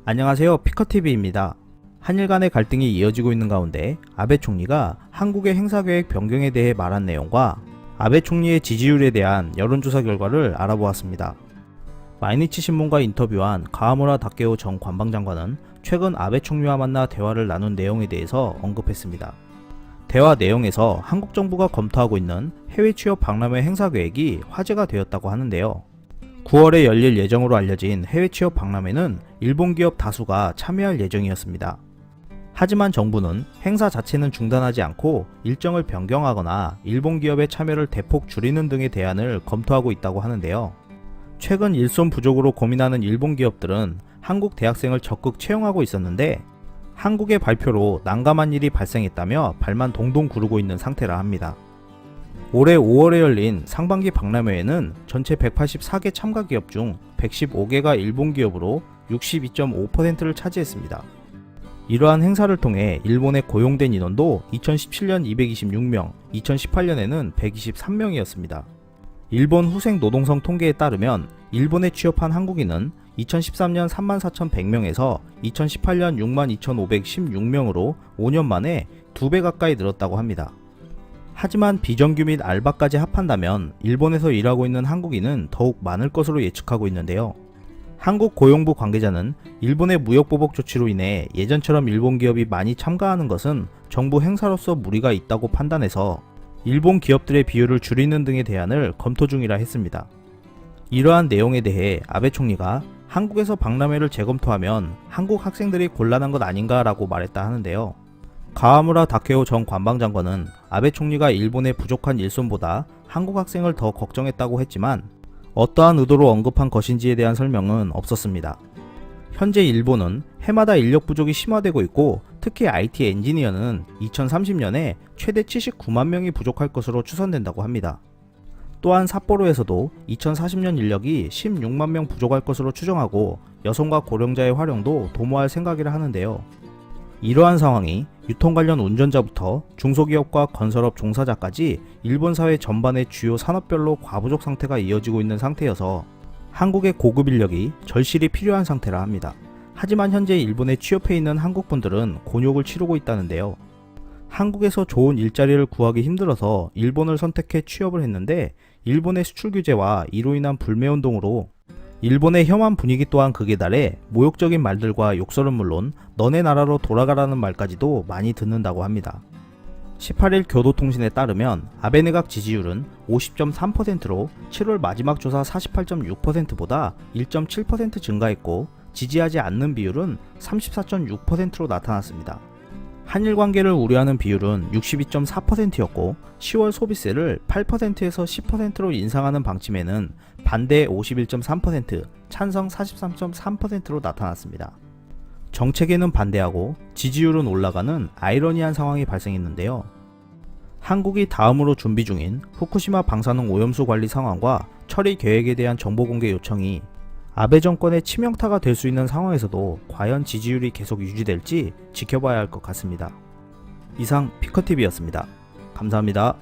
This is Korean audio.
안녕하세요, 피커TV입니다. 한일 간의 갈등이 이어지고 있는 가운데 아베 총리가 한국의 행사계획 변경에 대해 말한 내용과 아베 총리의 지지율에 대한 여론조사 결과를 알아보았습니다. 마이니치 신문과 인터뷰한 가하무라 다케오 전 관방장관은 최근 아베 총리와 만나 대화를 나눈 내용에 대해서 언급했습니다. 대화 내용에서 한국 정부가 검토하고 있는 해외 취업 박람회 행사 계획이 화제가 되었다고 하는데요. 9월에 열릴 예정으로 알려진 해외 취업 박람회는 일본 기업 다수가 참여할 예정이었습니다. 하지만 정부는 행사 자체는 중단하지 않고 일정을 변경하거나 일본 기업의 참여를 대폭 줄이는 등의 대안을 검토하고 있다고 하는데요. 최근 일손 부족으로 고민하는 일본 기업들은 한국 대학생을 적극 채용하고 있었는데 한국의 발표로 난감한 일이 발생했다며 발만 동동 구르고 있는 상태라 합니다. 올해 5월에 열린 상반기 박람회에는 전체 184개 참가 기업 중 115개가 일본 기업으로 62.5%를 차지했습니다. 이러한 행사를 통해 일본에 고용된 인원도 2017년 226명, 2018년에는 123명이었습니다. 일본 후생 노동성 통계에 따르면 일본에 취업한 한국인은 2013년 34,100명에서 2018년 62,516명으로 5년 만에 2배 가까이 늘었다고 합니다. 하지만 비정규 및 알바까지 합한다면 일본에서 일하고 있는 한국인은 더욱 많을 것으로 예측하고 있는데요. 한국고용부 관계자는 일본의 무역보복 조치로 인해 예전처럼 일본 기업이 많이 참가하는 것은 정부 행사로서 무리가 있다고 판단해서 일본 기업들의 비율을 줄이는 등의 대안을 검토 중이라 했습니다. 이러한 내용에 대해 아베 총리가 한국에서 박람회를 재검토하면 한국 학생들이 곤란한 것 아닌가 라고 말했다 하는데요. 가하무라 다케오 전 관방장관은 아베 총리가 일본의 부족한 일손보다 한국 학생을 더 걱정했다고 했지만 어떠한 의도로 언급한 것인지에 대한 설명은 없었습니다. 현재 일본은 해마다 인력 부족이 심화되고 있고 특히 IT 엔지니어는 2030년에 최대 79만 명이 부족할 것으로 추산된다고 합니다. 또한 삿포로에서도 2040년 인력이 16만 명 부족할 것으로 추정하고 여성과 고령자의 활용도 도모할 생각이라 하는데요. 이러한 상황이 유통 관련 운전자부터 중소기업과 건설업 종사자까지 일본 사회 전반의 주요 산업별로 과부족 상태가 이어지고 있는 상태여서 한국의 고급 인력이 절실히 필요한 상태라 합니다. 하지만 현재 일본에 취업해 있는 한국분들은 곤욕을 치르고 있다는데요. 한국에서 좋은 일자리를 구하기 힘들어서 일본을 선택해 취업을 했는데 일본의 수출 규제와 이로 인한 불매운동으로 일본의 혐한 분위기 또한 극에 달해 모욕적인 말들과 욕설은 물론 너네 나라로 돌아가라는 말까지도 많이 듣는다고 합니다. 18일 교도통신에 따르면 아베 내각 지지율은 50.3%로 7월 마지막 조사 48.6%보다 1.7% 증가했고 지지하지 않는 비율은 34.6%로 나타났습니다. 한일 관계를 우려하는 비율은 62.4%였고 10월 소비세를 8%에서 10%로 인상하는 방침에는 반대 51.3%, 찬성 43.3%로 나타났습니다. 정책에는 반대하고 지지율은 올라가는 아이러니한 상황이 발생했는데요. 한국이 다음으로 준비 중인 후쿠시마 방사능 오염수 관리 상황과 처리 계획에 대한 정보 공개 요청이 아베 정권의 치명타가 될 수 있는 상황에서도 과연 지지율이 계속 유지될지 지켜봐야 할 것 같습니다. 이상 피커TV였습니다. 감사합니다.